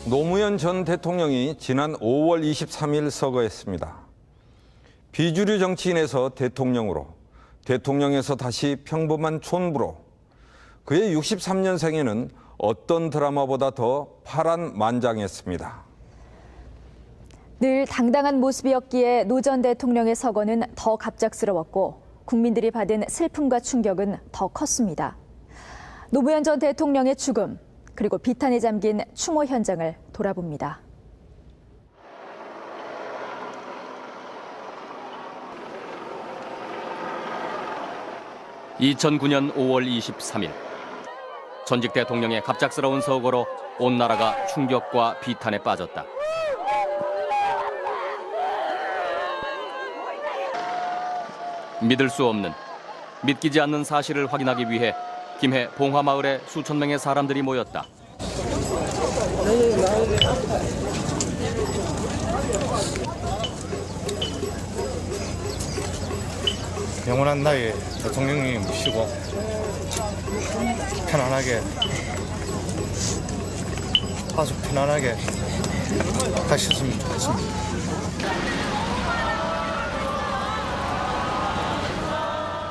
노무현 전 대통령이 지난 5월 23일 서거했습니다. 비주류 정치인에서 대통령으로, 대통령에서 다시 평범한 촌부로, 그의 63년생에는 어떤 드라마보다 더 파란만장했습니다. 늘 당당한 모습이었기에 노 전 대통령의 서거는 더 갑작스러웠고 국민들이 받은 슬픔과 충격은 더 컸습니다. 노무현 전 대통령의 죽음, 그리고 비탄에 잠긴 추모 현장을 돌아봅니다. (2009년 5월 23일) 전직 대통령의 갑작스러운 서거로 온 나라가 충격과 비탄에 빠졌다. 믿을 수 없는, 믿기지 않는 사실을 확인하기 위해 김해 봉화마을에 수천 명의 사람들이 모였다. 영원한 나의 대통령님 모시고 편안하게, 아주 편안하게 가셨으면 좋겠습니다.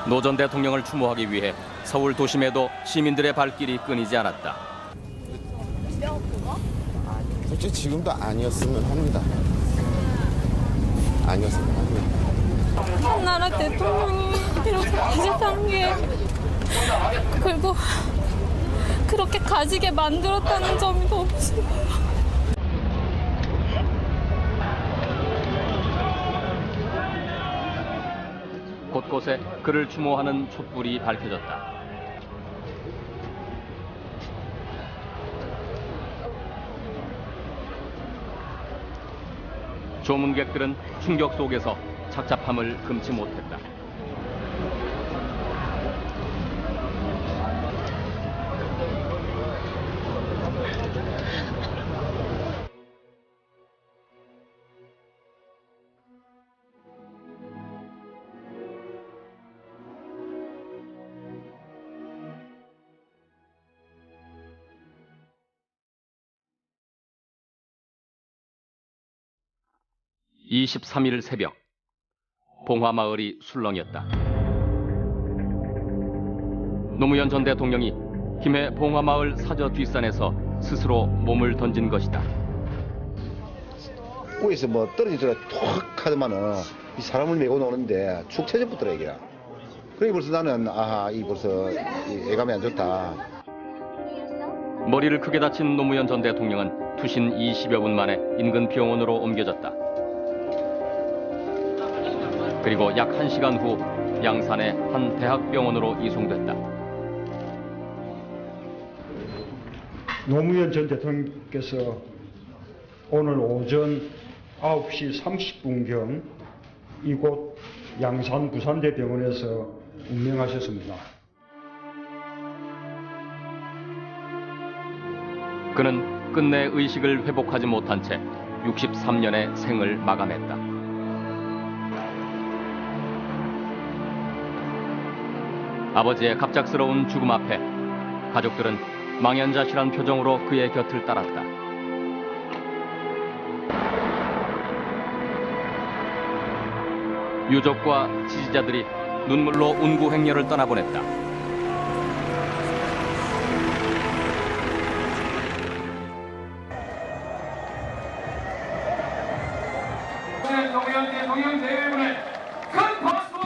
노 전 대통령을 추모하기 위해 서울 도심에도 시민들의 발길이 끊이지 않았다. 솔직히 지금도 아니었으면 합니다. 아니었으면 합니다. 나라 대통령이 이렇게 가셨다는 게, 그리고 그렇게 가지게 만들었다는 점이 너무 싫어요. 곳곳에 그를 추모하는 촛불이 밝혀졌다. 조문객들은 충격 속에서 착잡함을 금치 못했다. (23일) 새벽, 봉화마을이 술렁였다. 노무현 전 대통령이 김해 봉화마을 사저 뒷산에서 스스로 몸을 던진 것이다. 위에서 뭐 떨어지더라 툭 하더만은 이 사람을 메고 노는데 축 쳐져붙더라 이게. 그래 벌써 나는 이 벌써 예감이 안 좋다. 머리를 크게 다친 노무현 전 대통령은 투신 20여 분 만에 인근 병원으로 옮겨졌다. 그리고 약 1시간 후 양산의 한 대학병원으로 이송됐다. 노무현 전 대통령께서 오늘 오전 9시 30분경 이곳 양산 부산대병원에서 운명하셨습니다. 그는 끝내 의식을 회복하지 못한 채 63년의 생을 마감했다. 아버지의 갑작스러운 죽음 앞에 가족들은 망연자실한 표정으로 그의 곁을 따랐다. 유족과 지지자들이 눈물로 운구 행렬을 떠나보냈다.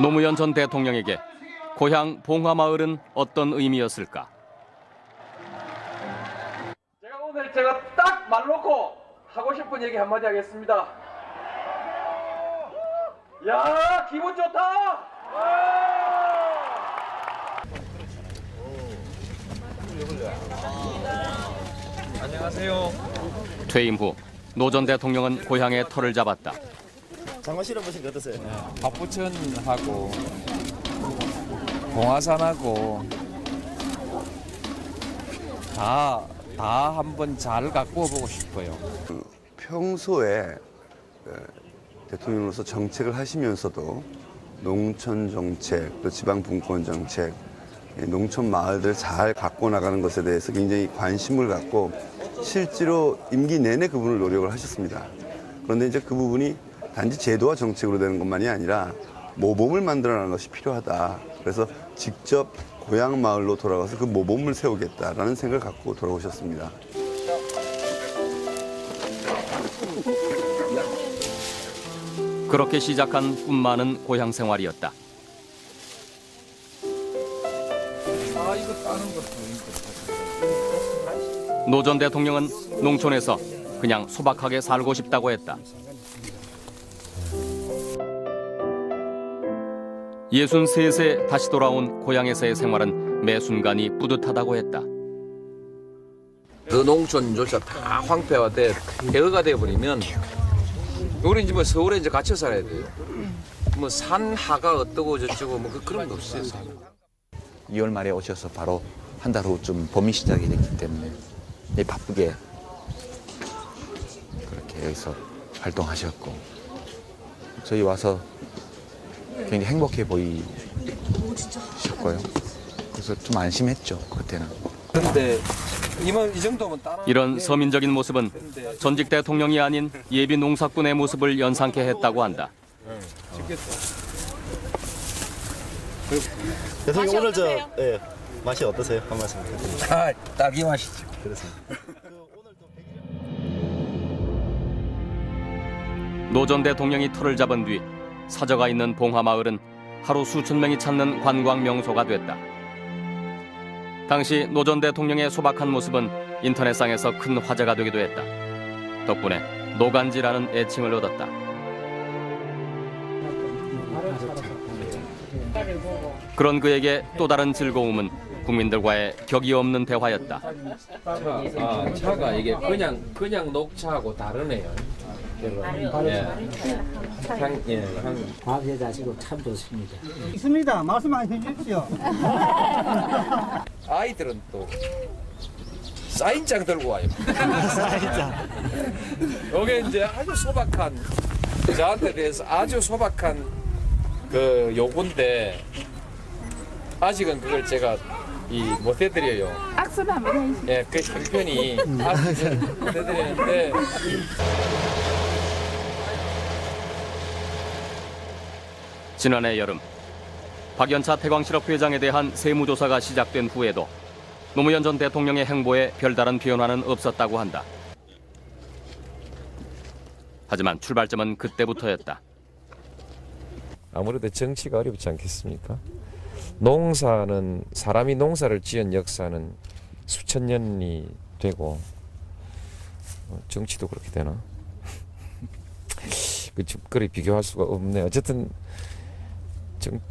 노무현 전 대통령에게 고향 봉화마을은 어떤 의미였을까? 오늘 제가 딱 말 놓고 하고 싶은 얘기 한마디 하겠습니다. 야, 기분 좋다! 안녕하세요. 퇴임 후 노 전 대통령은 고향의 터를 잡았다. 장관 실어보신 거 어떠세요? 박부천하고 봉화산하고 다 한번 잘 가꾸어 보고 싶어요. 평소에 대통령으로서 정책을 하시면서도 농촌 정책, 또 지방 분권 정책, 농촌 마을들 잘 가꾸어 나가는 것에 대해서 굉장히 관심을 갖고 실제로 임기 내내 그분을 노력을 하셨습니다. 그런데 이제 그 부분이 단지 제도와 정책으로 되는 것만이 아니라 모범을 만들어내는 것이 필요하다. 그래서 직접 고향 마을로 돌아가서 그 모범을 세우겠다라는 생각을 갖고 돌아오셨습니다. 그렇게 시작한 꿈 많은 고향 생활이었다. 노 전 대통령은 농촌에서 그냥 소박하게 살고 싶다고 했다. 63세 다시 돌아온 고향에서의 생활은 매 순간이 뿌듯하다고 했다. 그 농촌조차 다 황폐화돼 폐허가 돼버리면 우리 이제 뭐 서울에 이제 갇혀 살아야 돼요. 뭐 산하가 어떠고 저쩌고 뭐 그런 거 없어요. 2월 말에 오셔서 바로 한 달 후쯤 봄이 시작이 됐기 때문에 바쁘게 그렇게 여기서 활동하셨고 저희 와서 굉장히 행복해 보이셨고요. 그래서 좀 안심했죠 그때는. 그런데 이 정도면 따라 이런 서민적인 모습은 전직 대통령이 아닌 예비 농사꾼의 모습을 연상케 했다고 한다. 대통령 오늘 맛이 어떠세요? 한 말씀 부탁드립니다. 딸기 맛이죠. 그렇습니다. 노 전 대통령이 터를 잡은 뒤 사저가 있는 봉화마을은 하루 수천 명이 찾는 관광 명소가 됐다. 당시 노 전 대통령의 소박한 모습은 인터넷상에서 큰 화제가 되기도 했다. 덕분에 노간지라는 애칭을 얻었다. 그런 그에게 또 다른 즐거움은 국민들과의 격이 없는 대화였다. 차가 이게 그냥 녹차하고 다르네요. 과학에 가지고 참 좋습니다. 있습니다. 말씀 많이 해주십시오. 아이들은 또 사인장 들고 와요. 사인장. 이게 이제 아주 소박한 저한테 대해서 아주 소박한 그 요구인데 아직은 그걸 제가 못 해드려요. 악수를 한번 해주세요. 예, 그 형편이 아직은 못 해드리는데. 지난해 여름 박연차 태광실업 회장에 대한 세무조사가 시작된 후에도 노무현 전 대통령의 행보에 별다른 변화는 없었다고 한다. 하지만 출발점은 그때부터였다. 아무래도 정치가 어렵지 않겠습니까? 농사는 사람이 농사를 지은 역사는 수천 년이 되고 정치도 그렇게 되나? 그 그리 비교할 수가 없네. 어쨌든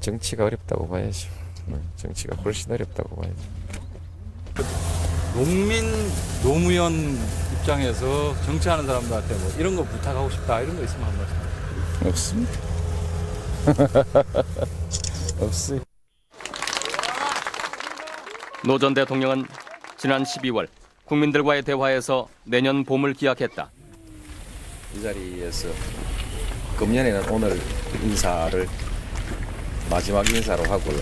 정치가 어렵다고 봐야죠. 정치가 훨씬 어렵다고 봐야죠. 농민, 노무현 입장에서 정치하는 사람들한테 뭐 이런 거 부탁하고 싶다 이런 거 있으면 한 말씀. 없습니다. 없어요. 노 전 대통령은 지난 12월 국민들과의 대화에서 내년 봄을 기약했다. 이 자리에서 금년에는 오늘 인사를 마지막 인사로 하고요.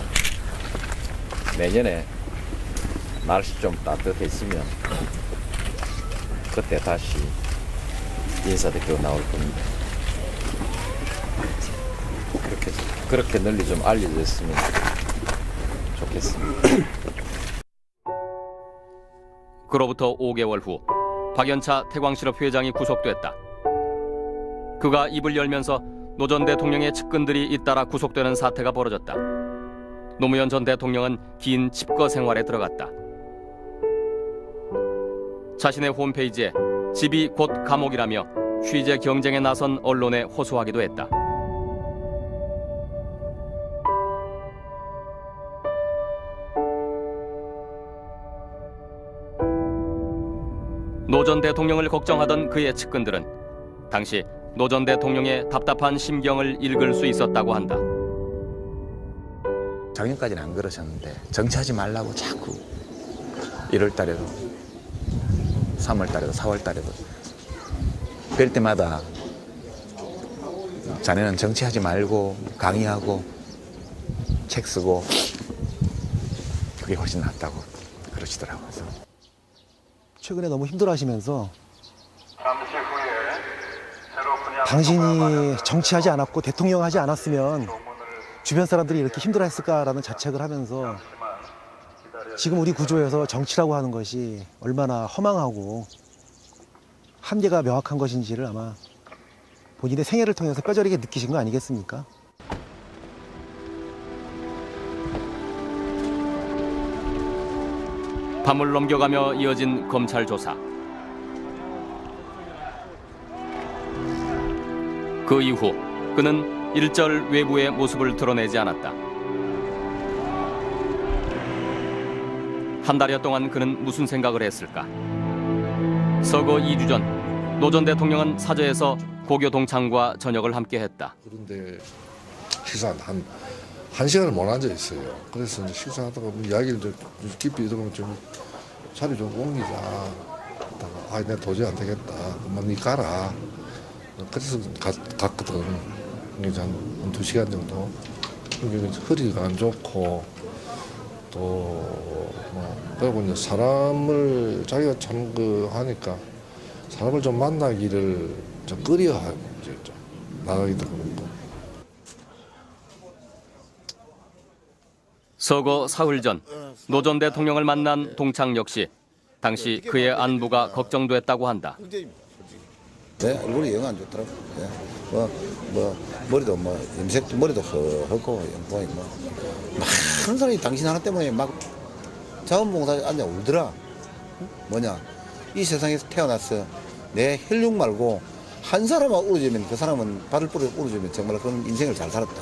내년에 날씨 좀 따뜻해지면 그때 다시 인사대표 나올 겁니다. 그렇게 널리 좀 알려졌으면 좋겠습니다. 그로부터 5개월 후 박연차 태광실업 회장이 구속됐다. 그가 입을 열면서 노 전 대통령의 측근들이 잇따라 구속되는 사태가 벌어졌다. 노무현 전 대통령은 긴 집거 생활에 들어갔다. 자신의 홈페이지에 집이 곧 감옥이라며 취재 경쟁에 나선 언론에 호소하기도 했다. 노 전 대통령을 걱정하던 그의 측근들은 당시 노 전 대통령의 답답한 심경을 읽을 수 있었다고 한다. 작년까지는 안 그러셨는데 정치하지 말라고 자꾸 1월 달에도 3월 달에도 4월 달에도 뵐 때마다 자네는 정치하지 말고 강의하고 책 쓰고 그게 훨씬 낫다고 그러시더라고요. 최근에 너무 힘들어하시면서 당신이 정치하지 않았고 대통령 하지 않았으면 주변 사람들이 이렇게 힘들어했을까라는 자책을 하면서 지금 우리 구조에서 정치라고 하는 것이 얼마나 허망하고 한계가 명확한 것인지를 아마 본인의 생애를 통해서 뼈저리게 느끼신 거 아니겠습니까? 밤을 넘겨가며 이어진 검찰 조사. 그 이후 그는 일절 외부의 모습을 드러내지 않았다. 한 달여 동안 그는 무슨 생각을 했을까? 서거 2주 전 노 전 대통령은 사저에서 고교 동창과 저녁을 함께했다. 그런데 식사 한 시간을 못 앉아 있어요. 그래서 이제 식사하다가 뭐 이야기를 좀 깊이 들으면 좀 자리 좀 옮기자. 아, 내가 도저히 안 되겠다. 그만 니 가라. 그래서 갔거든. 이제 한 2시간 정도. 허리가 안 좋고 또 그리고 이제 사람을 자기가 참 하니까 사람을 좀 만나기를 좀 꺼려하고 이제 좀 나가기도 그렇고. 서거 사흘 전 노 전 대통령을 만난 동창 역시 당시 그의 안부가 걱정됐다고 한다. 네, 얼굴이 영 안 좋더라고. 네. 머리도 염색도 머리도 헐고 영광이 많은 사람이 당신 하나 때문에 막 자원봉사에 앉아 울더라. 뭐냐, 이 세상에서 태어났어. 내 혈육 말고 한 사람만 울어주면 그 사람은 발을 뿌려 울어주면 정말 그런 인생을 잘 살았다.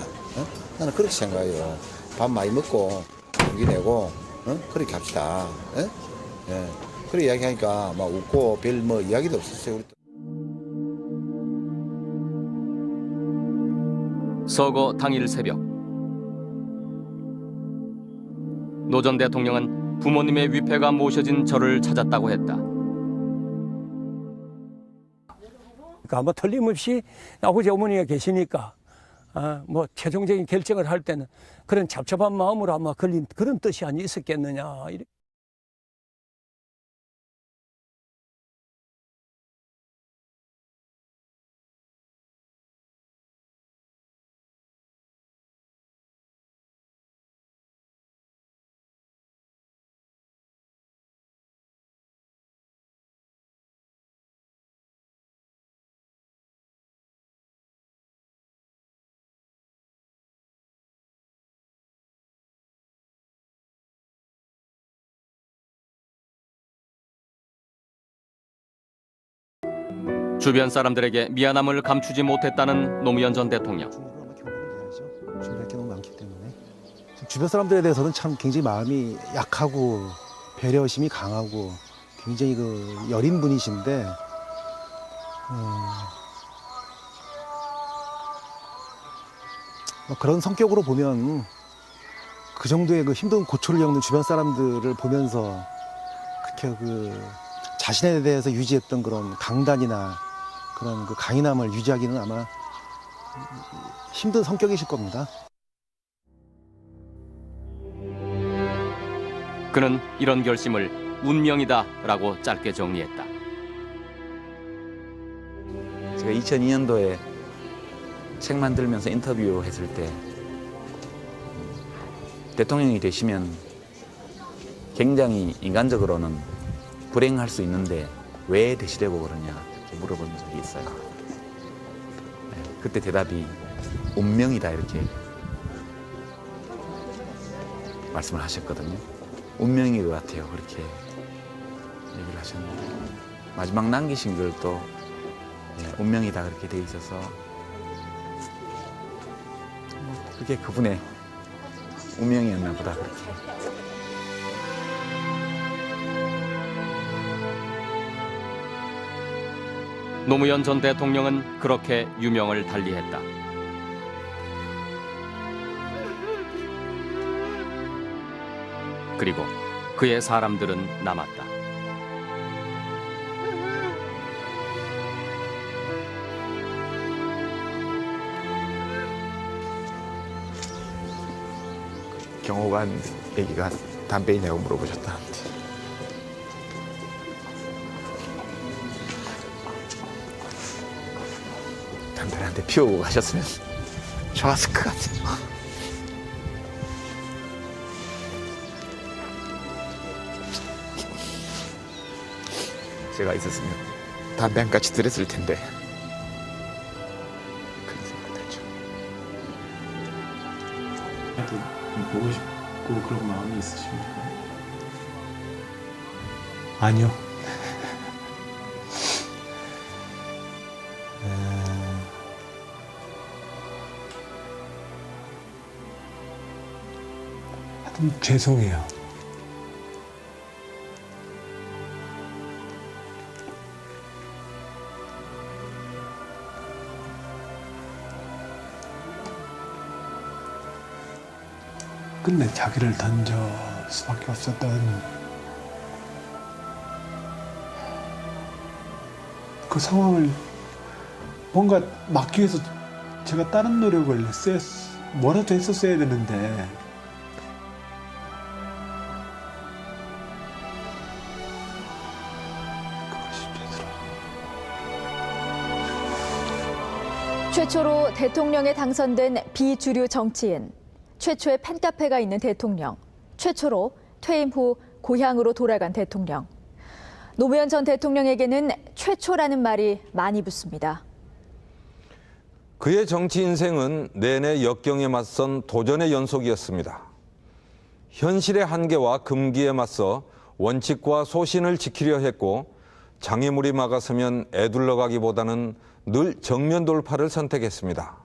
나는 그렇게 생각해요. 밥 많이 먹고 용기 내고 그렇게 합시다. 예. 그렇게 이야기하니까 막 웃고 별 이야기도 없었어요. 우리. 서거 당일 새벽 노 전 대통령은 부모님의 위패가 모셔진 절을 찾았다고 했다. 그러니까 아마 틀림없이 아버지 어머니가 계시니까 뭐 최종적인 결정을 할 때는 그런 잡잡한 마음으로 아마 걸린 그런 뜻이 아니 있었겠느냐. 주변 사람들에게 미안함을 감추지 못했다는 노무현 전 대통령. 준비할 게 너무 많기 때문에 주변 사람들에 대해서는 참 굉장히 마음이 약하고 배려심이 강하고 굉장히 여린 분이신데 그런 성격으로 보면 그 정도의 힘든 고초를 겪는 주변 사람들을 보면서 그렇게 자신에 대해서 유지했던 그런 강단이나 그런 강인함을 유지하기는 아마 힘든 성격이실 겁니다. 그는 이런 결심을 운명이다라고 짧게 정리했다. 제가 2002년도에 책 만들면서 인터뷰했을 때 대통령이 되시면 굉장히 인간적으로는 불행할 수 있는데 왜 되시려고 그러냐 이렇게 물어본 적이 있어요. 그때 대답이 운명이다 이렇게 말씀을 하셨거든요. 운명인 것 같아요. 그렇게 얘기를 하셨는데 마지막 남기신 글도 운명이다 그렇게 돼 있어서 그게 그분의 운명이었나 보다 그렇게. 노무현 전 대통령은 그렇게 유명을 달리했다. 그리고 그의 사람들은 남았다. 경호관 얘기가 담배 있냐고 물어보셨다는데 담배를 한 대 피우고 가셨으면 좋았을 것 같아요. 제가 있었으면 담배 한 가지 드렸을 텐데. 그런 생각 들죠. 보고 싶고 그런 마음이 있으십니까? 아니요. 하여튼 죄송해요. 끝내 자기를 던져 수밖에 없었던 그 상황을 뭔가 막기 위해서 제가 다른 노력을 뭐라도 했었어야 되는데 최초로 대통령에 당선된 비주류 정치인, 최초의 팬카페가 있는 대통령, 최초로 퇴임 후 고향으로 돌아간 대통령. 노무현 전 대통령에게는 최초라는 말이 많이 붙습니다. 그의 정치 인생은 내내 역경에 맞선 도전의 연속이었습니다. 현실의 한계와 금기에 맞서 원칙과 소신을 지키려 했고 장애물이 막아서면 애둘러 가기보다는 늘 정면 돌파를 선택했습니다.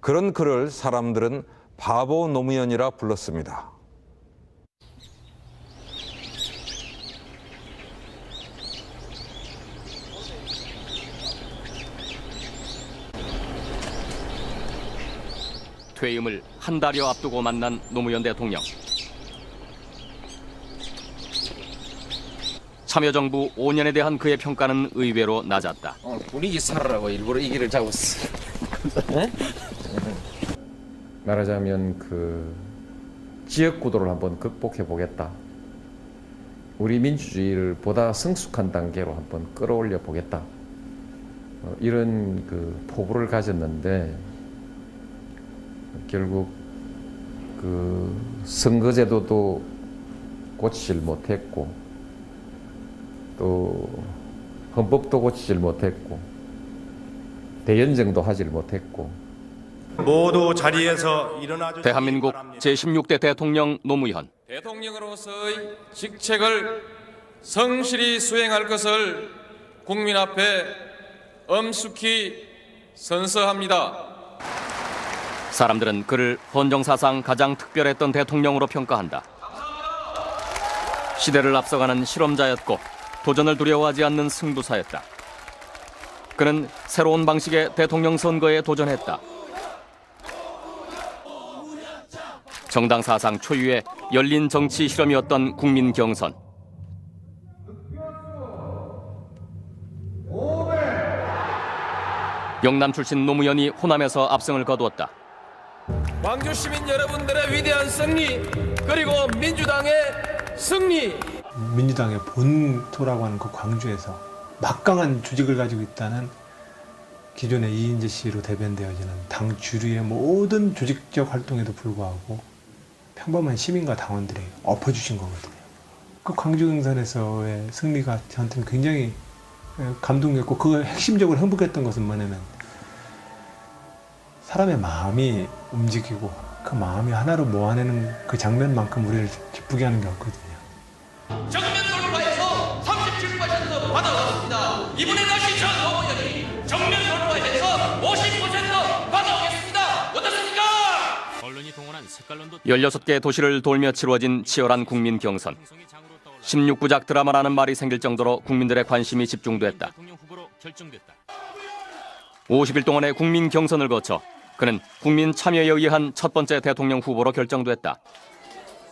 그런 그를 사람들은 바보 노무현이라 불렀습니다. 퇴임을 한 달여 앞두고 만난 노무현 대통령. 참여정부 5년에 대한 그의 평가는 의외로 낮았다. 분위기 살으라고 일부러 이 길을 잡았어. 말하자면 그 지역 구도를 한번 극복해 보겠다. 우리 민주주의를 보다 성숙한 단계로 한번 끌어올려 보겠다. 이런 그 포부를 가졌는데 결국 그 선거제도도 고치질 못했고 또 헌법도 고치질 못했고 대연정도 하질 못했고 모두 자리에서 일어나 주시기 대한민국 바랍니다. 제16대 대통령 노무현. 대통령으로서의 직책을 성실히 수행할 것을 국민 앞에 엄숙히 선서합니다. 사람들은 그를 헌정사상 가장 특별했던 대통령으로 평가한다. 시대를 앞서가는 실험자였고 도전을 두려워하지 않는 승부사였다. 그는 새로운 방식의 대통령 선거에 도전했다. 정당 사상 초유의 열린 정치 실험이었던 국민 경선. 영남 출신 노무현이 호남에서 압승을 거두었다. 광주 시민 여러분들의 위대한 승리, 그리고 민주당의 승리. 민주당의 본토라고 하는 그 광주에서 막강한 조직을 가지고 있다는 기존의 이인재 씨로 대변되어지는 당 주류의 모든 조직적 활동에도 불구하고 평범한 시민과 당원들이 엎어주신 거거든요. 그 광주 경선에서의 승리가 저한테는 굉장히 감동이었고 그 핵심적으로 행복했던 것은 뭐냐면 사람의 마음이 움직이고 그 마음이 하나로 모아내는 그 장면만큼 우리를 기쁘게 하는 게 없거든요. 정면 돌파해서 37% 받아오겠습니다. 이번에 다시 전 노무현이 정면 돌파해서 50% 받아오겠습니다. 어떻습니까? 16개 도시를 돌며 치루어진 치열한 국민 경선. 16부작 드라마라는 말이 생길 정도로 국민들의 관심이 집중됐다. 50일 동안의 국민 경선을 거쳐 그는 국민 참여에 의한 첫 번째 대통령 후보로 결정됐다.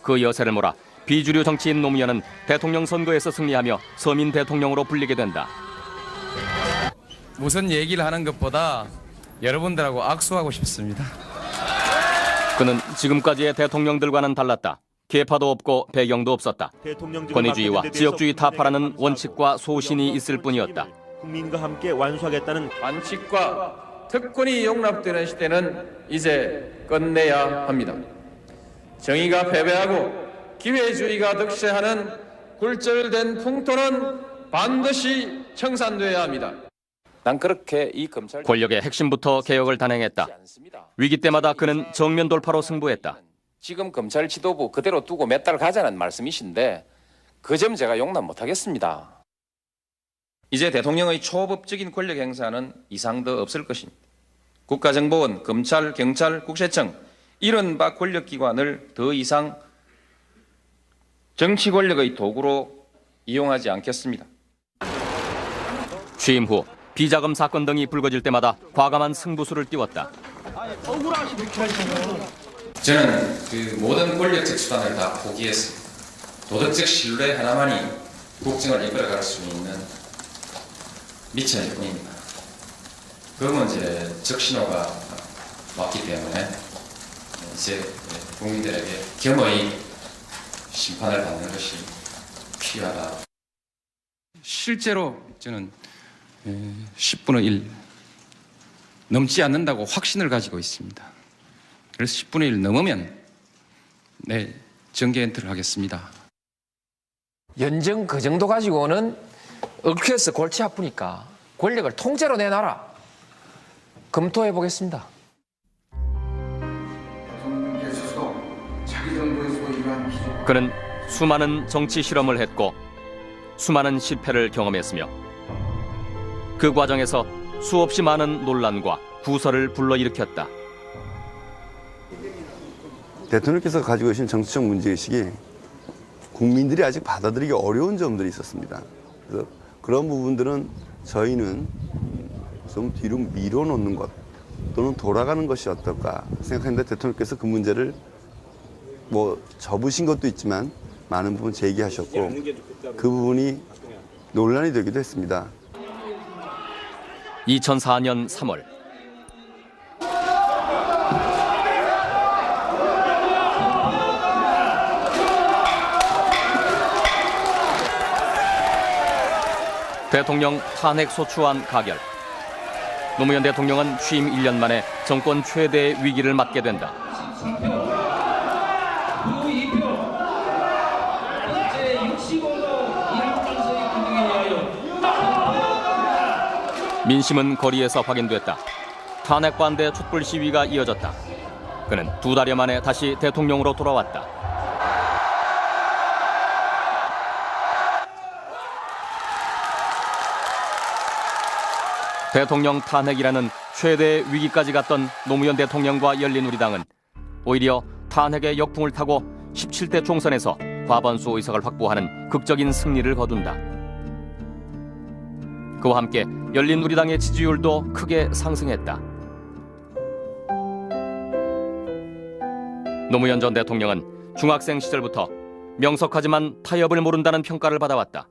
그 여세를 몰아 비주류 정치인 노무현은 대통령 선거에서 승리하며 서민 대통령으로 불리게 된다. 무슨 얘기를 하는 것보다 여러분들하고 악수하고 싶습니다. 그는 지금까지의 대통령들과는 달랐다. 계파도 없고 배경도 없었다. 권위주의와 지역주의 타파라는 원칙과 소신이 있을 뿐이었다. 국민과 함께 완수하겠다는 원칙과 특권이 용납되는 시대는 이제 끝내야 합니다. 정의가 패배하고 기회주의가 득세하는 굴절된 풍토는 반드시 청산돼야 합니다. 난 그렇게 이 검찰 권력의 핵심부터 개혁을 단행했다. 위기 때마다 그는 정면 돌파로 승부했다. 지금 검찰 지도부 그대로 두고 몇 달 가자는 말씀이신데 그 점 제가 용납 못하겠습니다. 이제 대통령의 초법적인 권력 행사는 이상 더 없을 것입니다. 국가정보원, 검찰, 경찰, 국세청 이른바 권력기관을 더 이상 정치 권력의 도구로 이용하지 않겠습니다. 취임 후 비자금 사건 등이 불거질 때마다 과감한 승부수를 띄웠다. 저는 그 모든 권력적 수단을 다 포기했습니다. 도덕적 신뢰 하나만이 국정을 이끌어갈 수 있는 미천일 뿐입니다. 그러면 이제 적신호가 왔기 때문에 이제 국민들에게 겸허히 심판을 받는 것이 필요하다. 실제로 저는 10분의 1 넘지 않는다고 확신을 가지고 있습니다. 그래서 10분의 1 넘으면 정계 엔트를 하겠습니다. 연정 그 정도 가지고는 얽혀서 골치 아프니까 권력을 통째로 내놔라. 검토해 보겠습니다. 그는 수많은 정치 실험을 했고 수많은 실패를 경험했으며 그 과정에서 수없이 많은 논란과 구설을 불러일으켰다. 대통령께서 가지고 계신 정치적 문제의식이 국민들이 아직 받아들이기 어려운 점들이 있었습니다. 그래서 그런 부분들은 저희는 좀 뒤로 밀어놓는 것 또는 돌아가는 것이 어떨까 생각했는데 대통령께서 그 문제를 접으신 것도 있지만 많은 부분 제기하셨고 그 부분이 논란이 되기도 했습니다. 2004년 3월 대통령 탄핵 소추안 가결. 노무현 대통령은 취임 1년 만에 정권 최대의 위기를 맞게 된다. 민심은 거리에서 확인됐다. 탄핵 반대 촛불 시위가 이어졌다. 그는 2달여 만에 다시 대통령으로 돌아왔다. 대통령 탄핵이라는 최대의 위기까지 갔던 노무현 대통령과 열린우리당은 오히려 탄핵의 역풍을 타고 17대 총선에서 과반수 의석을 확보하는 극적인 승리를 거둔다. 그와 함께 열린우리당의 지지율도 크게 상승했다. 노무현 전 대통령은 중학생 시절부터 명석하지만 타협을 모른다는 평가를 받아왔다.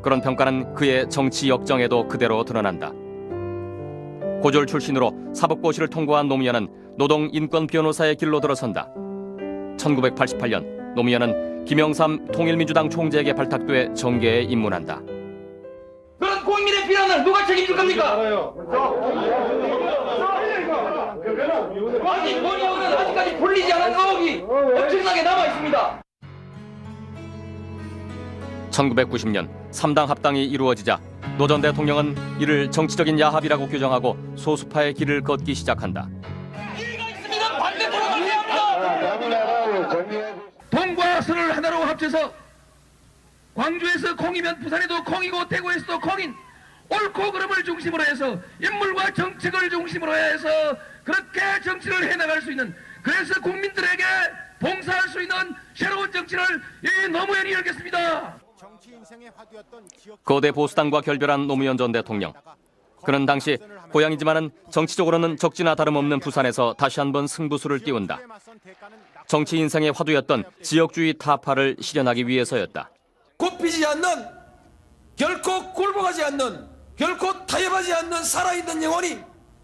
그런 평가는 그의 정치 역정에도 그대로 드러난다. 고졸 출신으로 사법고시를 통과한 노무현은 노동인권 변호사의 길로 들어선다. 1988년 노무현은 김영삼 통일민주당 총재에게 발탁돼 정계에 입문한다. 그런 국민의 비난을 누가 책임질 겁니까? 아니 본의원은 아직까지 풀리지 않은 의혹이 엄청나게 남아 있습니다. 1990년 3당 합당이 이루어지자 노 전 대통령은 이를 정치적인 야합이라고 규정하고 소수파의 길을 걷기 시작한다. 동과 서를 하나로 합쳐서 광주에서 콩이면 부산에도 콩이고 대구에서도 콩인 옳고 그름을 중심으로 해서 인물과 정책을 중심으로 해서 그렇게 정치를 해나갈 수 있는, 그래서 국민들에게 봉사할 수 있는 새로운 정치를 이 노무현이 열겠습니다. 거대 보수당과 결별한 노무현 전 대통령. 그는 당시 고향이지만은 정치적으로는 적지나 다름없는 부산에서 다시 한번 승부수를 띄운다. 정치 인생의 화두였던 지역주의 타파를 실현하기 위해서였다. 굽히지 않는, 결코 굴복하지 않는, 결코 타협하지 않는 살아있는 영혼이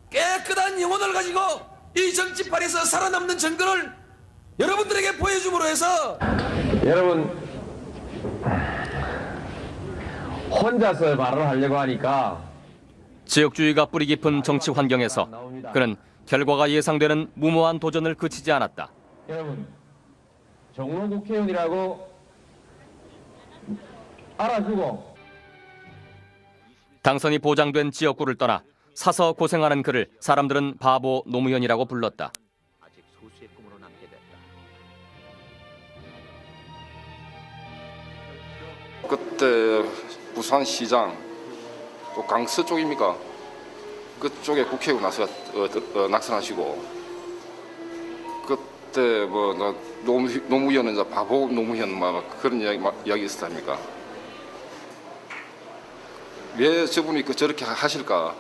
깨끗한 영혼을 가지고 이 정치판에서 살아남는 증거를 여러분들에게 보여줌으로 해서 여러분 혼자서 말을 하려고 하니까 지역주의가 뿌리 깊은 정치 환경에서 그는 결과가 예상되는 무모한 도전을 그치지 않았다. 여러분, 정로 국회의원이라고 알아주고 당선이 보장된 지역구를 떠나 사서 고생하는 그를 사람들은 바보 노무현이라고 불렀다. 그때 부산시장 또 강서 쪽입니까? 그쪽에 국회의원 나서 낙선하시고 그때 뭐 노무현은 이제 바보 노무현 막 그런 이야기 있었답니까? 왜 저분이 저렇게 하실까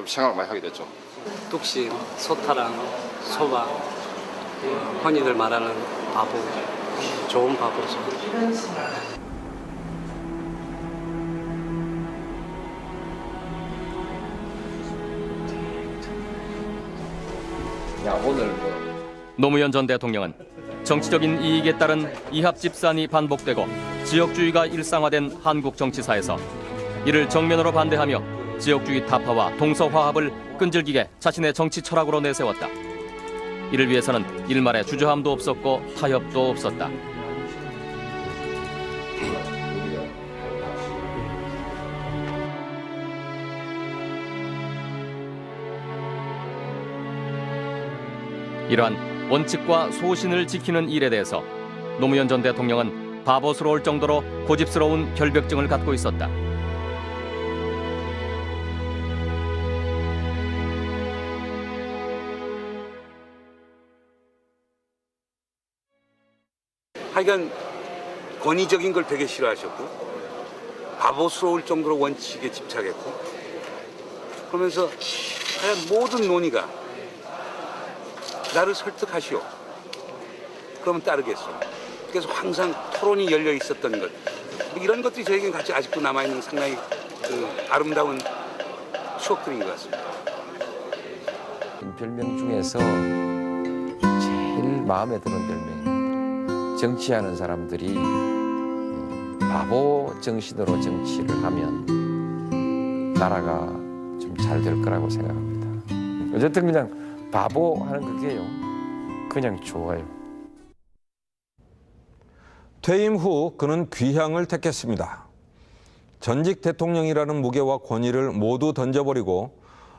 생각을 많이 하게 됐죠. 뚝심, 소타랑, 소박, 흔히들 말하는 바보, 좋은 바보죠. 노무현 전 대통령은 정치적인 이익에 따른 이합 집산이 반복되고 지역주의가 일상화된 한국 정치사에서 이를 정면으로 반대하며 지역주의 타파와 동서화합을 끈질기게 자신의 정치 철학으로 내세웠다. 이를 위해서는 일말의 주저함도 없었고 타협도 없었다. 이러한 원칙과 소신을 지키는 일에 대해서 노무현 전 대통령은 바보스러울 정도로 고집스러운 결벽증을 갖고 있었다. 하여간 권위적인 걸 되게 싫어하셨고 바보스러울 정도로 원칙에 집착했고 그러면서 하여간 모든 논의가 나를 설득하시오. 그러면 따르겠소. 그래서 항상 토론이 열려 있었던 것. 이런 것들이 저에게는 같이 아직도 남아있는 상당히 아름다운 추억들인 것 같습니다. 별명 중에서 제일 마음에 드는 별명이 정치하는 사람들이 바보 정신으로 정치를 하면 나라가 좀 잘 될 거라고 생각합니다. 어쨌든 그냥 바보 하는 그게요. 그냥 좋아요. 퇴임 후 그는 귀향을 택했습니다. 전직 대통령이라는 무게와 권위를 모두 던져버리고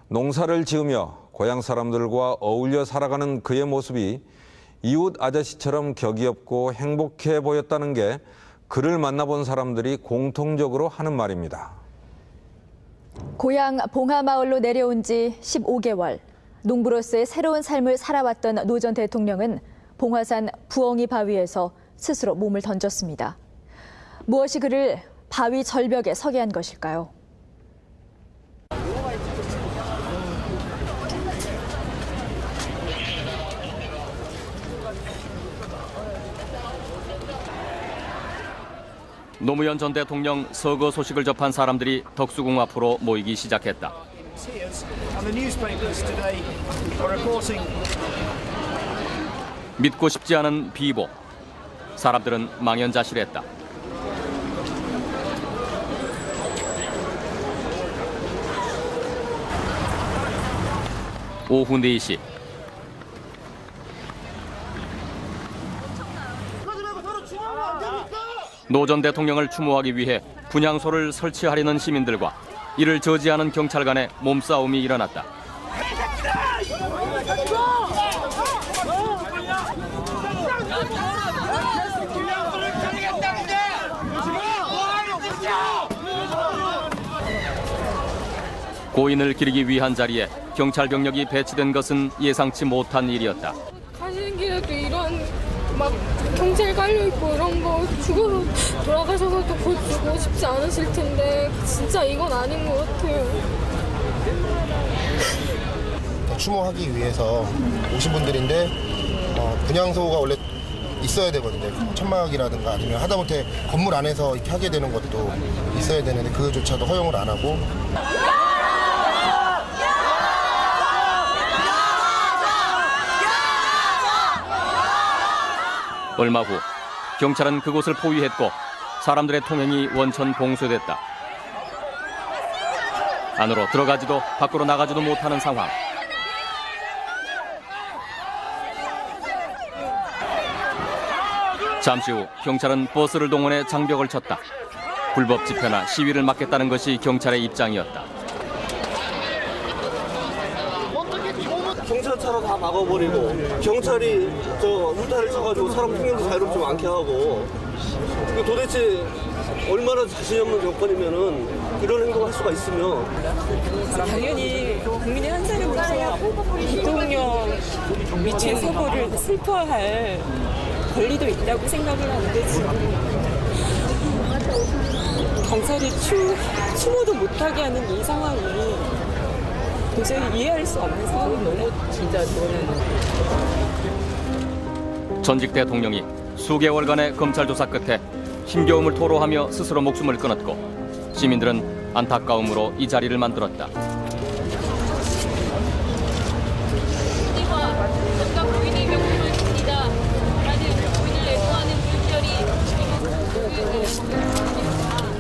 농사를 지으며 고향 사람들과 어울려 살아가는 그의 모습이 이웃 아저씨처럼 격이 없고 행복해 보였다는 게 그를 만나본 사람들이 공통적으로 하는 말입니다. 고향 봉하마을로 내려온 지 15개월. 농부로서의 새로운 삶을 살아왔던 노 전 대통령은 봉화산 부엉이 바위에서 스스로 몸을 던졌습니다. 무엇이 그를 바위 절벽에 서게 한 것일까요? 노무현 전 대통령 서거 소식을 접한 사람들이 덕수궁 앞으로 모이기 시작했다. 믿고 싶지 않은 비보. 사람들은 망연자실했다. 오후 4시. 노 전 대통령을 추모하기 위해 분향소를 설치하려는 시민들과 이를 저지하는 경찰 간의 몸싸움이 일어났다. 고인을 기리기 위한 자리에 경찰 병력이 배치된 것은 예상치 못한 일이었다. 가시는 길에도 이런 막 경찰 깔려있고 이런 거 죽어서 돌아가셔서도 곧 주고 싶지 않으실 텐데 진짜 이건 아닌 것 같아요. 추모하기 위해서 오신 분들인데 분향소가 원래 있어야 되거든요. 천막이라든가 아니면 하다못해 건물 안에서 이렇게 하게 되는 것도 있어야 되는데 그조차도 허용을 안 하고 얼마 후 경찰은 그곳을 포위했고 사람들의 통행이 원천 봉쇄됐다. 안으로 들어가지도 밖으로 나가지도 못하는 상황. 잠시 후 경찰은 버스를 동원해 장벽을 쳤다. 불법 집회나 시위를 막겠다는 것이 경찰의 입장이었다. 경찰차로 다 막아버리고 경찰이 울타리를 쳐가지고 사람 통행도 자유롭지 않게 하고 도대체 얼마나 자신이 없는 정권이면은 이런 행동할 수가 있으며 당연히 국민의 한 사람으로서 대통령 미친 사고를 슬퍼할 권리도 있다고 생각을 하는데 지금 경찰이 추모도 못하게 하는 이 상황이 도저히 이해할 수 없는 상황입니다. 진짜 전직 대통령이 수개월간의 검찰 조사 끝에 힘겨움을 토로하며 스스로 목숨을 끊었고 시민들은 안타까움으로 이 자리를 만들었다.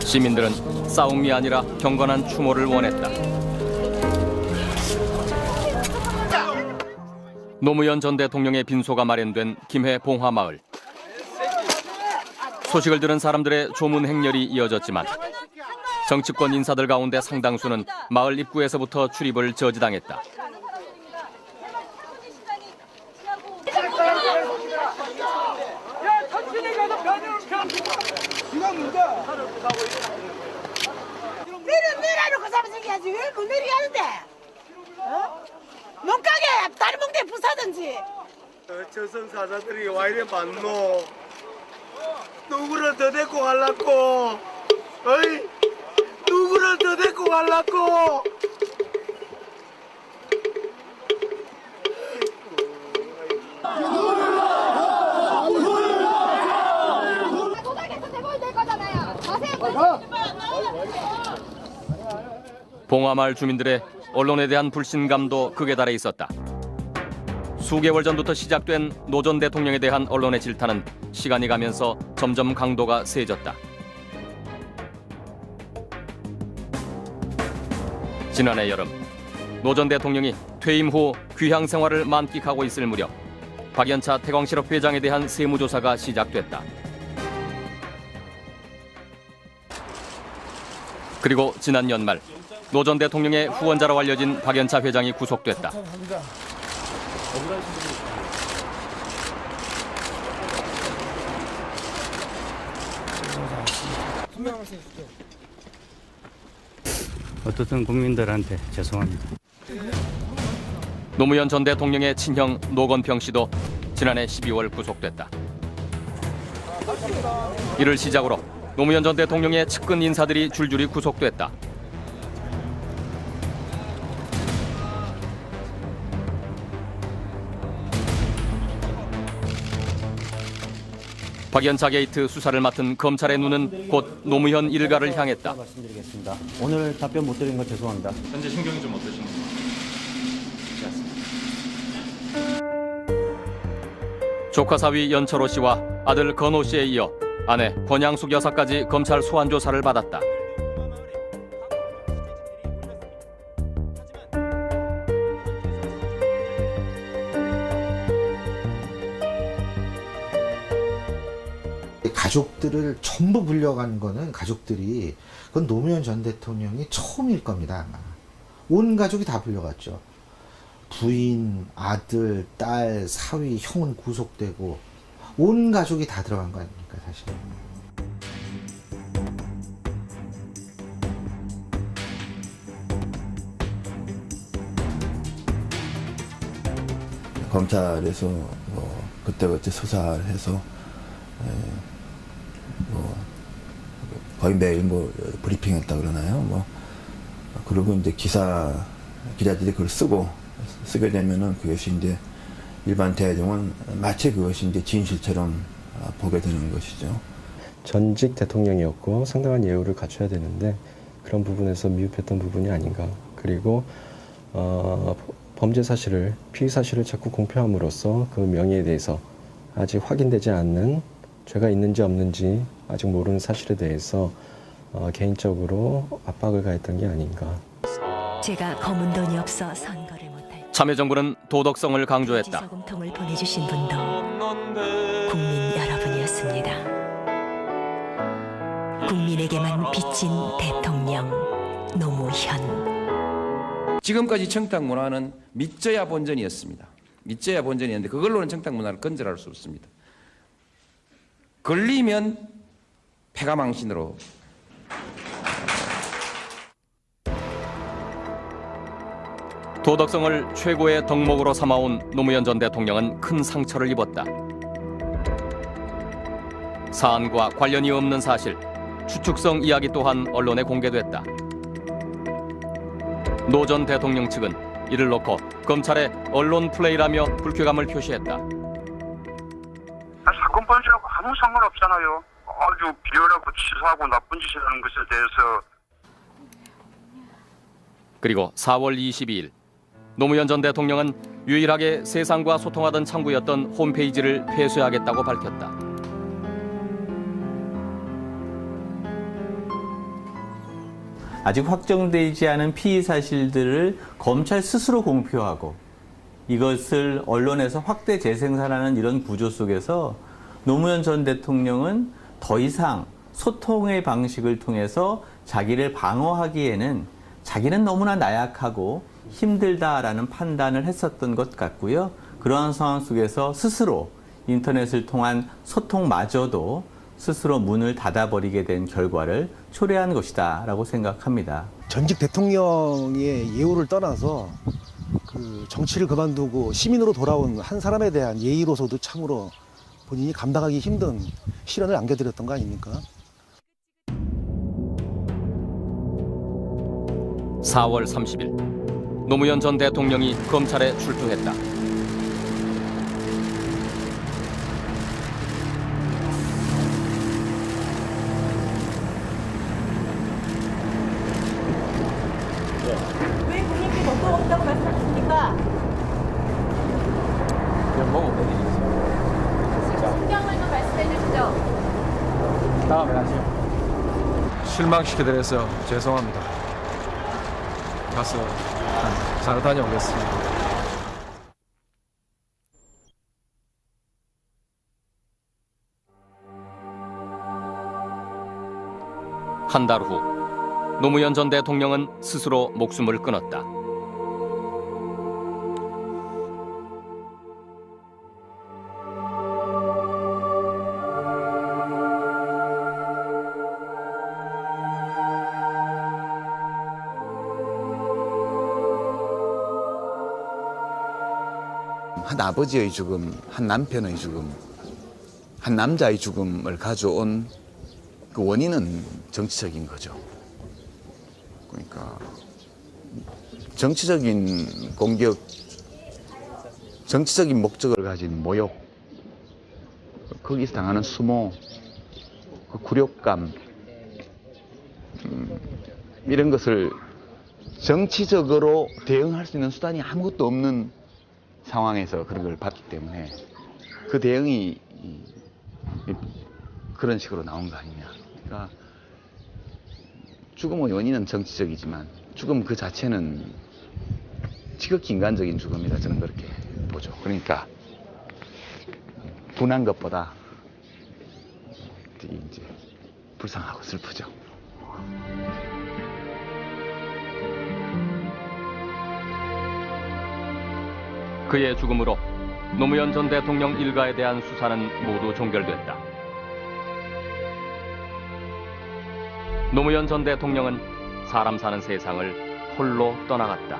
시민들은 싸움이 아니라 경건한 추모를 원했다. 노무현 전 대통령의 빈소가 마련된 김해 봉화마을. 소식을 들은 사람들의 조문 행렬이 이어졌지만 정치권 인사들 가운데 상당수는 마을 입구에서부터 출입을 저지당했다. 내려놓고 잡아생겨야지. 왜 못 내리게 하는데? 못 가게 다른 몽대 부사든지. 저승사자들이 와 이래 많노. 누구를 더 데리고 갈라고? 어이? 누구를 더 데리고 갈라고? 봉화마을 주민들의 언론에 대한 불신감도 극에 달해 있었다. 수개월 전부터 시작된 노 전 대통령에 대한 언론의 질타는 시간이 가면서 점점 강도가 세졌다. 지난해 여름, 노 전 대통령이 퇴임 후 귀향 생활을 만끽하고 있을 무렵 박연차 태광실업 회장에 대한 세무조사가 시작됐다. 그리고 지난 연말 노 전 대통령의 후원자로 알려진 박연차 회장이 구속됐다. 어떻든 국민들한테 죄송합니다. 노무현 전 대통령의 친형 노건평 씨도 지난해 12월 구속됐다. 이를 시작으로 노무현 전 대통령의 측근 인사들이 줄줄이 구속됐다. 박연차 게이트 수사를 맡은 검찰의 눈은 곧 노무현 일가를 향했다. 말씀드리겠습니다. 오늘 답변 못 드린 건 죄송합니다. 현재 심경이 좀 어떠신가요? 조카 사위 연철호 씨와 아들 건호 씨에 이어 아내 권양숙 여사까지 검찰 소환 조사를 받았다. 가족들을 전부 불려간 거는 가족들이 그건 노무현 전 대통령이 처음일 겁니다. 아마. 온 가족이 다 불려갔죠. 부인, 아들, 딸, 사위, 형은 구속되고 온 가족이 다 들어간 거 아닙니까 사실. 검찰에서 그때그때 수사를 해서 거의 매일 브리핑했다 그러나요? 그리고 이제 기자들이 그걸 쓰게 되면은 그것이 이제 일반 대중은 마치 그것이 이제 진실처럼 보게 되는 것이죠. 전직 대통령이었고 상당한 예우를 갖춰야 되는데 그런 부분에서 미흡했던 부분이 아닌가. 그리고 범죄 사실을, 피의 사실을 자꾸 공표함으로써 그 명예에 대해서 아직 확인되지 않는 죄가 있는지 없는지 아직 모르는 사실에 대해서 개인적으로 압박을 가했던 게 아닌가. 제가 검은 돈이 없어 선거를 못할 참여정부는 도덕성을 강조했다. 저금통을 보내주신 분도 국민 여러분이었습니다. 국민에게만 빚진 대통령 노무현. 지금까지 청탁 문화는 믿져야 본전이었습니다. 믿져야 본전이었는데 그걸로는 청탁 문화를 건절할 수 없습니다. 걸리면 패가망신으로. 도덕성을 최고의 덕목으로 삼아온 노무현 전 대통령은 큰 상처를 입었다. 사안과 관련이 없는 사실, 추측성 이야기 또한 언론에 공개됐다. 노 전 대통령 측은 이를 놓고 검찰의 언론 플레이라며 불쾌감을 표시했다. 사건 번지하고 아무 상관없잖아요. 아주 비열하고 치사하고 나쁜 짓이라는 것에 대해서. 그리고 4월 22일 노무현 전 대통령은 유일하게 세상과 소통하던 창구였던 홈페이지를 폐쇄하겠다고 밝혔다. 아직 확정되지 않은 피의 사실들을 검찰 스스로 공표하고 이것을 언론에서 확대 재생산하는 이런 구조 속에서 노무현 전 대통령은 더 이상 소통의 방식을 통해서 자기를 방어하기에는 자기는 너무나 나약하고 힘들다라는 판단을 했었던 것 같고요. 그러한 상황 속에서 스스로 인터넷을 통한 소통마저도 스스로 문을 닫아버리게 된 결과를 초래한 것이다 라고 생각합니다. 전직 대통령의 예우를 떠나서 그 정치를 그만두고 시민으로 돌아온 한 사람에 대한 예의로서도 참으로 본인이 감당하기 힘든 시련을 안겨드렸던 거 아닙니까? 4월 30일 노무현 전 대통령이 검찰에 출두했다. 왜 국민께 먹고 없다고 말씀하십니까? 신경을 좀 말씀해 주시죠. 다음에 하시죠. 실망시켜드려서 죄송합니다. 가서 잘 다녀오겠습니다. 한 달 후 노무현 전 대통령은 스스로 목숨을 끊었다. 한 아버지의 죽음, 한 남편의 죽음, 한 남자의 죽음을 가져온 그 원인은 정치적인 거죠. 그러니까 정치적인 공격, 정치적인 목적을 가진 모욕, 거기서 당하는 수모, 그 굴욕감, 이런 것을 정치적으로 대응할 수 있는 수단이 아무것도 없는 상황에서 그런 걸 봤기 때문에 그 대응이 그런 식으로 나온 거 아니냐. 그러니까 죽음의 원인은 정치적이지만 죽음 그 자체는 지극히 인간적인 죽음이다, 저는 그렇게 보죠. 그러니까 분한 것보다 되게 이제 불쌍하고 슬프죠. 그의 죽음으로 노무현 전 대통령 일가에 대한 수사는 모두 종결됐다. 노무현 전 대통령은 사람 사는 세상을 홀로 떠나갔다.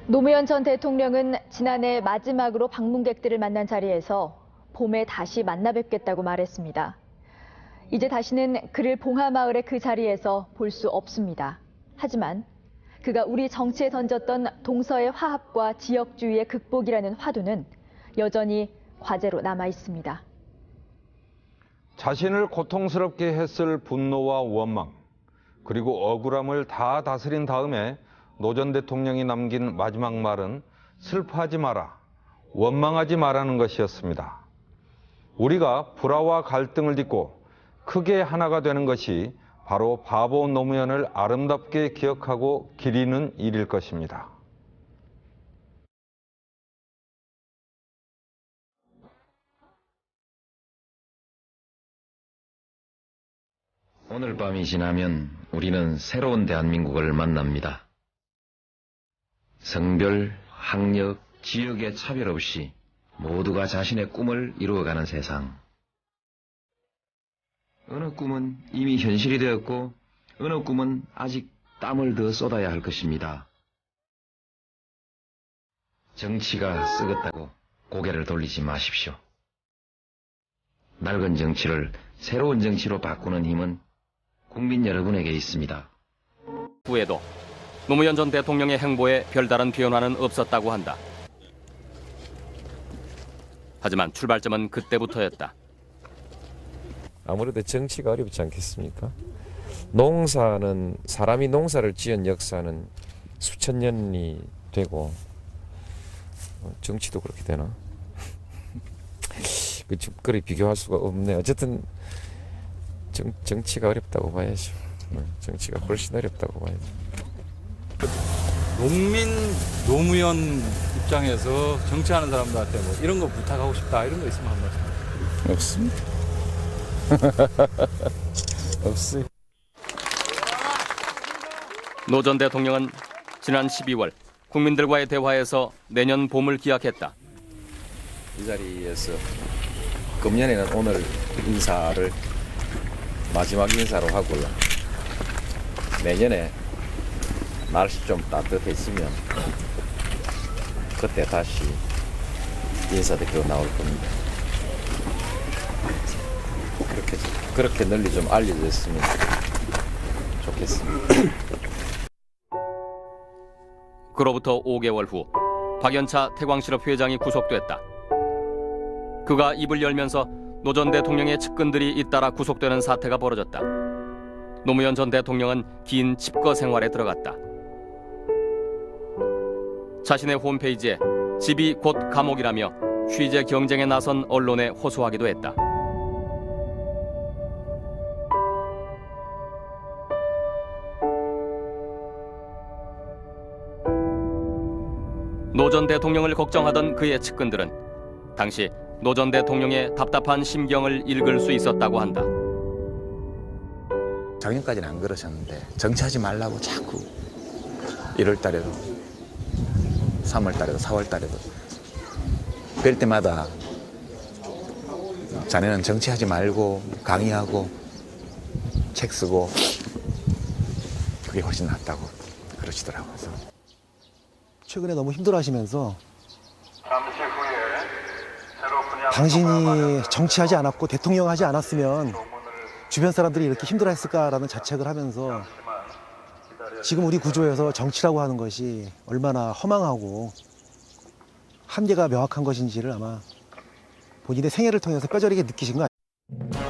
노무현 전 대통령은 지난해 마지막으로 방문객들을 만난 자리에서 봄에 다시 만나 뵙겠다고 말했습니다. 이제 다시는 그를 봉하마을의 그 자리에서 볼 수 없습니다. 하지만 그가 우리 정치에 던졌던 동서의 화합과 지역주의의 극복이라는 화두는 여전히 과제로 남아 있습니다. 자신을 고통스럽게 했을 분노와 원망, 그리고 억울함을 다 다스린 다음에 노 전 대통령이 남긴 마지막 말은 슬퍼하지 마라, 원망하지 마라는 것이었습니다. 우리가 불화와 갈등을 딛고 크게 하나가 되는 것이 바로 바보 노무현을 아름답게 기억하고 기리는 일일 것입니다. 오늘 밤이 지나면 우리는 새로운 대한민국을 만납니다. 성별, 학력, 지역의 차별 없이 모두가 자신의 꿈을 이루어가는 세상. 어느 꿈은 이미 현실이 되었고 어느 꿈은 아직 땀을 더 쏟아야 할 것입니다. 정치가 썩었다고 고개를 돌리지 마십시오. 낡은 정치를 새로운 정치로 바꾸는 힘은 국민 여러분에게 있습니다. 후에도 노무현 전 대통령의 행보에 별다른 변화는 없었다고 한다. 하지만 출발점은 그때부터였다. 아무래도 정치가 어렵지 않겠습니까? 농사는, 사람이 농사를 지은 역사는 수천 년이 되고 정치도 그렇게 되나? 그리 비교할 수가 없네. 어쨌든 정치가 어렵다고 봐야죠. 정치가 훨씬 어렵다고 봐야죠. 농민 노무현 입장에서 정치하는 사람들한테 뭐 이런 거 부탁하고 싶다 이런 거 있으면 한 말씀. 없습니다. 없어요. 노 전 대통령은 지난 12월 국민들과의 대화에서 내년 봄을 기약했다. 이 자리에서 금년에는 오늘 인사를 마지막 인사로 하고요. 내년에 날씨 좀 따뜻해지면 그때 다시 인사대표 나올 겁니다. 그렇게 널리 좀 알려졌으면 좋겠습니다. 그로부터 5개월 후 박연차 태광실업 회장이 구속됐다. 그가 입을 열면서 노 전 대통령의 측근들이 잇따라 구속되는 사태가 벌어졌다. 노무현 전 대통령은 긴 칩거 생활에 들어갔다. 자신의 홈페이지에 집이 곧 감옥이라며 취재 경쟁에 나선 언론에 호소하기도 했다. 노 전 대통령을 걱정하던 그의 측근들은 당시 노 전 대통령의 답답한 심경을 읽을 수 있었다고 한다. 작년까지는 안 그러셨는데 정치하지 말라고 자꾸 1월 달에도 3월 달에도 4월 달에도 뵐 때마다 자네는 정치하지 말고 강의하고 책 쓰고 그게 훨씬 낫다고 그러시더라고요. 최근에 너무 힘들어하시면서 당신이 정치하지 않았고 대통령 하지 않았으면 주변 사람들이 이렇게 힘들어했을까라는 자책을 하면서 지금 우리 구조에서 정치라고 하는 것이 얼마나 허망하고 한계가 명확한 것인지를 아마 본인의 생애를 통해서 뼈저리게 느끼신 거 아니에요.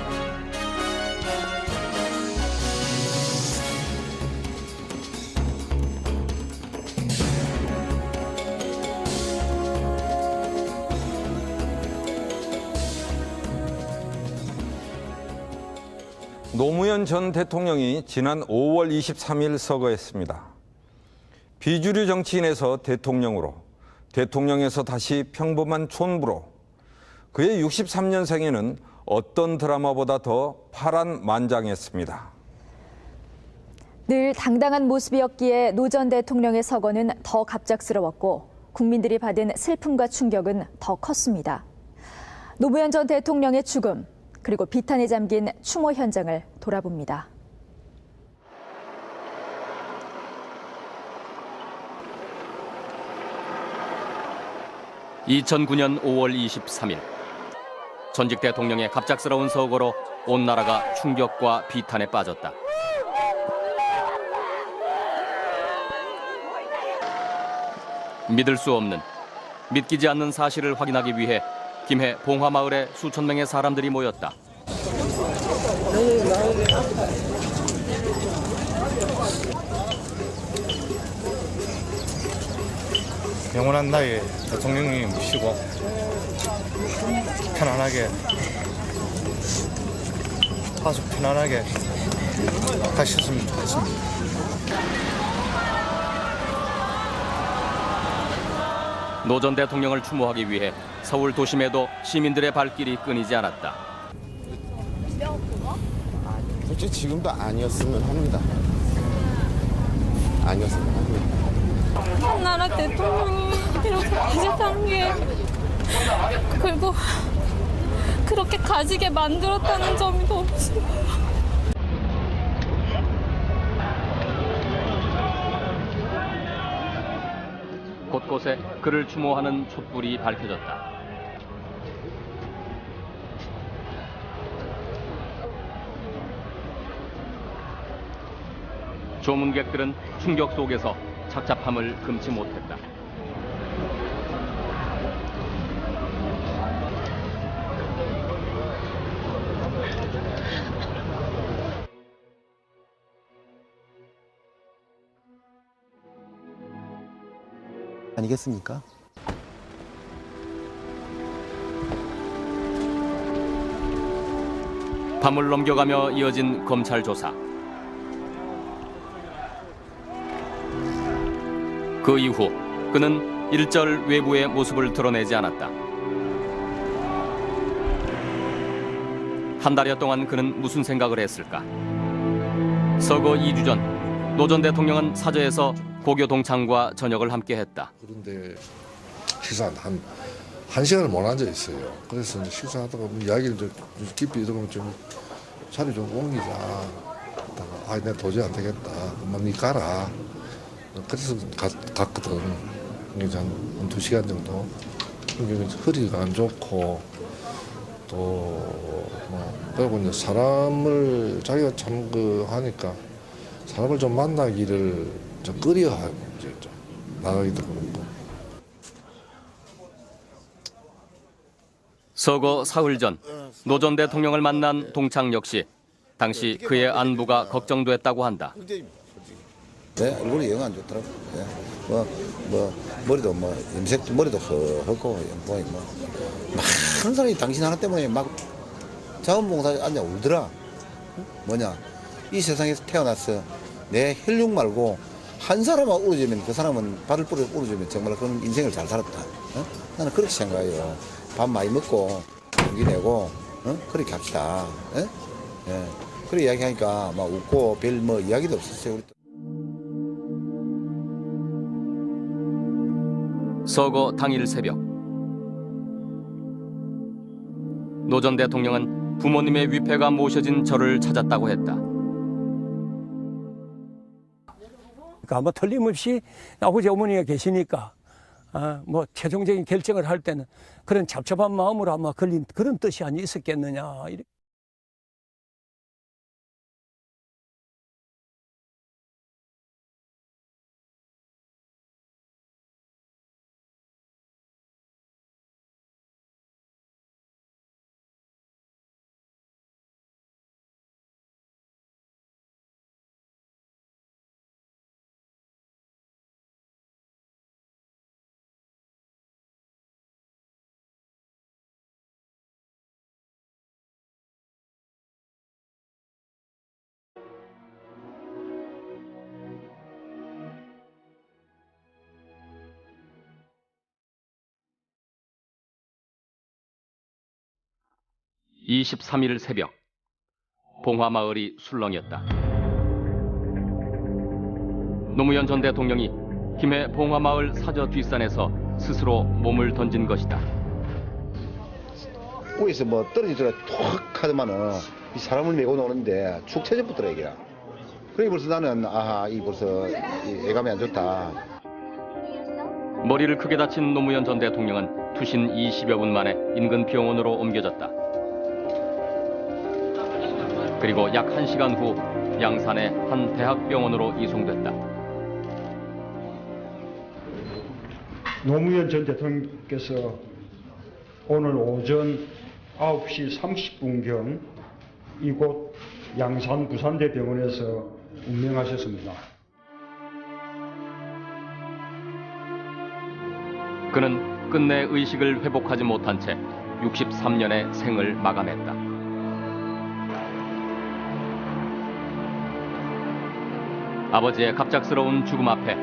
노무현 전 대통령이 지난 5월 23일 서거했습니다. 비주류 정치인에서 대통령으로, 대통령에서 다시 평범한 촌부로, 그의 63년 생애는 어떤 드라마보다 더 파란만장했습니다. 늘 당당한 모습이었기에 노 전 대통령의 서거는 더 갑작스러웠고 국민들이 받은 슬픔과 충격은 더 컸습니다. 노무현 전 대통령의 죽음, 그리고 비탄에 잠긴 추모 현장을 돌아봅니다. (2009년 5월 23일) 전직 대통령의 갑작스러운 서거로 온 나라가 충격과 비탄에 빠졌다. 믿을 수 없는, 믿기지 않는 사실을 확인하기 위해 김해 봉화마을에 수천 명의 사람들이 모였다. 영원한 나의 대통령님 모시고 편안하게 아주 편안하게 가셨으면 좋겠습니다. 노 전 대통령을 추모하기 위해 서울 도심에도 시민들의 발길이 끊이지 않았다. 솔직히 지금도 아니었으면 합니다. 아니었으면 합니다. 나라 대통령이 이렇게 가식한 게 그리고 그렇게 가지게 만들었다는 점이 너무 싫어요. 곳곳에 그를 추모하는 촛불이 밝혀졌다. 조문객들은 충격 속에서 착잡함을 금치 못했다. 아니겠습니까? 밤을 넘겨가며 이어진 검찰 조사. 그 이후 그는 일절 외부의 모습을 드러내지 않았다. 한 달여 동안 그는 무슨 생각을 했을까? 서거 2주 전 노 전 대통령은 사저에서 고교 동창과 저녁을 함께 했다. 그런데 식사 한 시간을 못 앉아 있어요. 그래서 식사하다가 이야기를 좀 깊이 들어보면 좀 자리 좀 옮기자. 아, 내가 도저히 안 되겠다. 엄마 니 가라. 그래서 갔거든. 이제 한 2시간 정도. 허리가 안 좋고 또 그리고 이제 사람을 자기가 참 하니까 사람을 좀 만나기를 좀 꺼려하고 이제 좀 나가기도 그렇고. 서거 사흘 전 노 전 대통령을 만난 동창 역시 당시 그의 안부가 걱정됐다고 한다. 네, 얼굴이 영 안 좋더라고. 네. 머리도 염색도 머리도 헐고 영광이 많은 사람이 당신 하나 때문에 막 자원봉사에 앉아 울더라. 뭐냐, 이 세상에서 태어났어. 내 혈육 말고 한 사람만 울어주면 그 사람은 발을 뿌려 울어주면 정말 그런 인생을 잘 살았다. 나는 그렇게 생각해요. 밥 많이 먹고 용기 내고 그렇게 합시다. 그렇게 이야기하니까 막 웃고 별 이야기도 없었어요. 우리 서거 당일 새벽 노 전 대통령은 부모님의 위패가 모셔진 절을 찾았다고 했다. 아마 틀림없이 아버지 어머니가 계시니까 최종적인 결정을 할 때는 그런 잡잡한 마음으로 아마 걸린 그런 뜻이 아니 있었겠느냐. (23일) 새벽 봉화마을이 술렁이었다. 노무현 전 대통령이 김해 봉화마을 사저 뒷산에서 스스로 몸을 던진 것이다. 위에서 떨어지더라 툭 하더만은 이 사람을 메고 노는데 축 처져붙더라 이게. 그래 벌써 나는 이 벌써 애감이 안 좋다. 머리를 크게 다친 노무현 전 대통령은 투신 20여 분 만에 인근 병원으로 옮겨졌다. 그리고 약 1시간 후 양산의 한 대학병원으로 이송됐다. 노무현 전 대통령께서 오늘 오전 9시 30분경 이곳 양산 부산대병원에서 운명하셨습니다. 그는 끝내 의식을 회복하지 못한 채 63년의 생을 마감했다. 아버지의 갑작스러운 죽음 앞에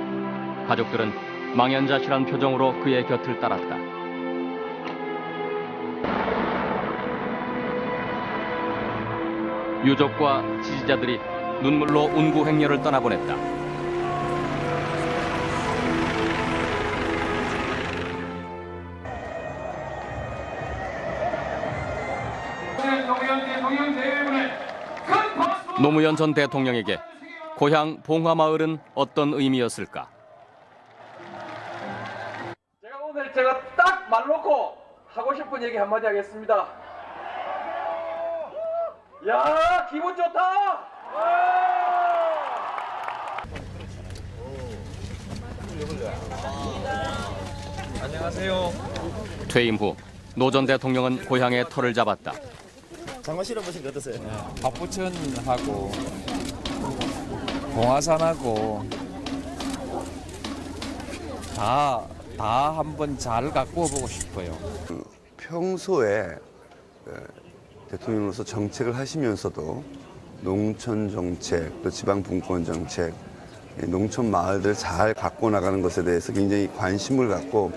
가족들은 망연자실한 표정으로 그의 곁을 따랐다. 유족과 지지자들이 눈물로 운구행렬을 떠나보냈다. 노무현 전 대통령에게 고향 봉화마을은 어떤 의미였을까? 오늘 제가 딱 말 놓고 하고 싶은 얘기 한마디 하겠습니다. 야, 기분 좋다! 안녕하세요. 퇴임 후 노 전 대통령은 고향의 터를 잡았다. 장마 실어보시니까 어떠세요? 박부천하고 봉화산하고 다 한번 잘 가꾸어 보고 싶어요. 평소에 대통령으로서 정책을 하시면서도 농촌 정책, 또 지방 분권 정책, 농촌 마을들 잘 가꿔 나가는 것에 대해서 굉장히 관심을 갖고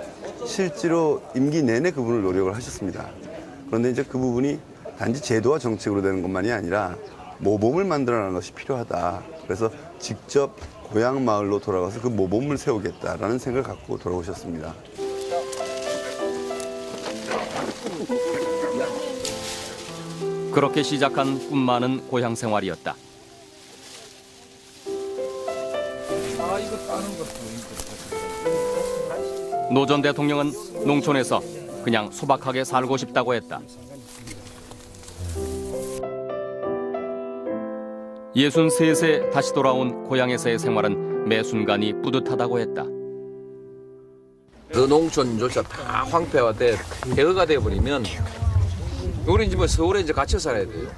실제로 임기 내내 그 부분을 노력을 하셨습니다. 그런데 이제 그 부분이 단지 제도와 정책으로 되는 것만이 아니라 모범을 만들어내는 것이 필요하다. 그래서 직접 고향 마을로 돌아가서 그 모범을 세우겠다라는 생각을 갖고 돌아오셨습니다. 그렇게 시작한 꿈 많은 고향 생활이었다. 이거 따는 것도 노 전 대통령은 농촌에서 그냥 소박하게 살고 싶다고 했다. 63세 다시 돌아온 고향에서의 생활은 매 순간이 뿌듯하다고 했다. 그 농촌조차 다 황폐화돼 폐허가 돼버리면 우리 이제 뭐 서울에 이제 갇혀 살아야 돼요.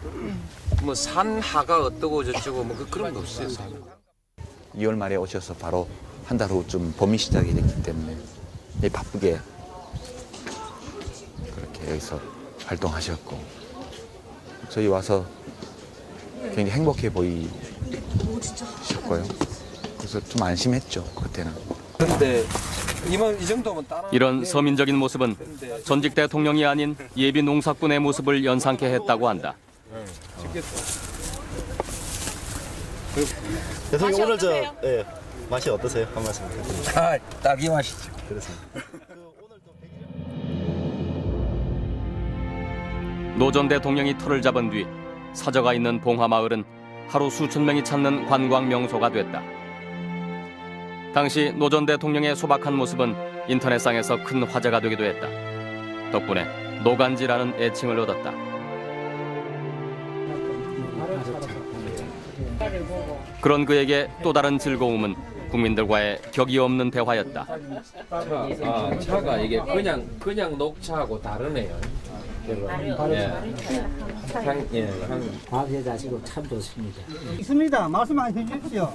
뭐 산하가 어떠고 저쩌고 뭐 그런 거 없어요. 2월 말에 오셔서 바로 한 달 후쯤 봄이 시작이 됐기 때문에 바쁘게 그렇게 여기서 활동하셨고 저희 와서 굉장히 행복해 보이셨고요. 그래서 좀 안심했죠 그때는. 근데 이 정도면 따라 이런 서민적인 모습은 전직 대통령이 아닌 예비 농사꾼의 모습을 연상케 했다고 한다. 대통령 오늘 맛이 어떠세요? 한 말씀 부탁드립니다. 딱이 맛이죠. 그렇습니다. 노 전 대통령이 터를 잡은 뒤 사저가 있는 봉화마을은 하루 수천 명이 찾는 관광 명소가 됐다. 당시 노 전 대통령의 소박한 모습은 인터넷상에서 큰 화제가 되기도 했다. 덕분에 노간지라는 애칭을 얻었다. 그런 그에게 또 다른 즐거움은 국민들과의 격이 없는 대화였다. 차가 이게 그냥 녹차하고 다르네요. 밥에 다시고 참 좋습니다. 있습니다. 말씀 많이 해주십시오.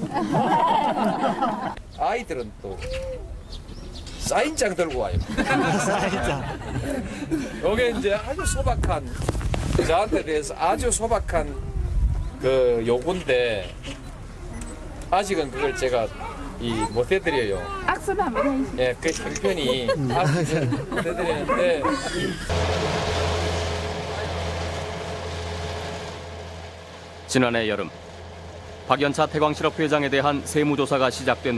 아이들은 또 사인장 들고 와요. 사인장. 이게 이제 아주 소박한 저한테 대해서 아주 소박한 그 요구인데 아직은 그걸 제가 못 해드려요. 악수를 한번 해주세요. 예, 그 형편이 못 해드리는데. 지난해 여름 박연차 태광실업 회장에 대한 세무조사가 시작된